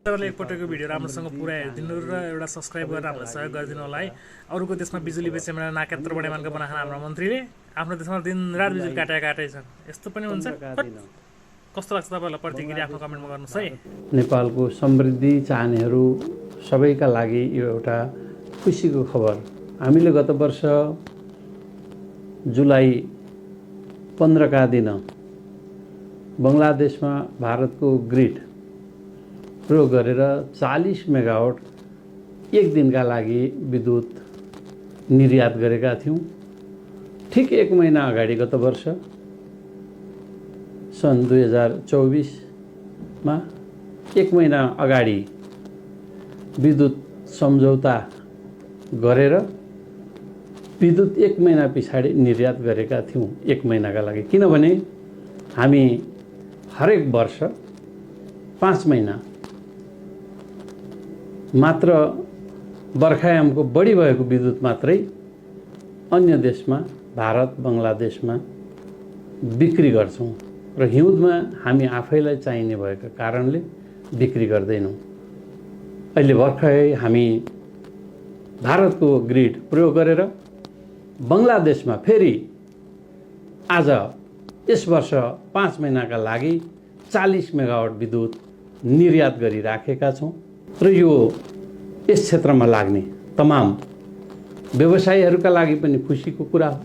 तपाईँले एकपटकको भिडियो राम्रोसँग पुरा हेरिदिनु र एउटा सब्सक्राइब गरेर हामीलाई सहयोग गरिदिनु होला है। अरूको देशमा बिजुली बेचेर नाकेत्र बढाइमानको बनाएन हाम्रो मन्त्रीले। आफ्नो देशमा दिनरात बिजुली काटेकै छन्। यस्तो पनि हुन्छ? कस्तो लाग्छ तपाईँहरूलाई? प्रतिक्रिया आफ्नो कमेन्टमा गर्नुहोस् है। नेपालको समृद्धि चाहनेहरू सबैका लागि यो एउटा खुसीको खबर। हामीले गत वर्ष जुलाई 15 का दिन बङ्गलादेशमा भारतको ग्रिड प्रयोग गरेर 40 मेगावाट एक दिनका लागि विद्युत निर्यात गरेका थियौँ। ठिक एक महिना अगाडि गत वर्ष सन् 2024 मा एक महिना अगाडि विद्युत सम्झौता गरेर विद्युत एक महिना पछाडि निर्यात गरेका थियौँ एक महिनाका लागि। किनभने हामी हरेक वर्ष 5 महिना मात्र बर्खायामको बढी भएको विद्युत मात्रै अन्य देशमा भारत बङ्गलादेशमा बिक्री गर्छौँ र हिउँदमा हामी आफैलाई चाहिने भएको कारणले बिक्री गर्दैनौँ। अहिले भर्खरै हामी भारतको ग्रिड प्रयोग गरेर बङ्गलादेशमा फेरि आज यस वर्ष 5 महिनाका लागि 40 मेगावाट विद्युत निर्यात गरिराखेका छौँ र यो यस क्षेत्रमा लाग्ने तमाम व्यवसायीहरूका लागि पनि खुसीको कुरा हो।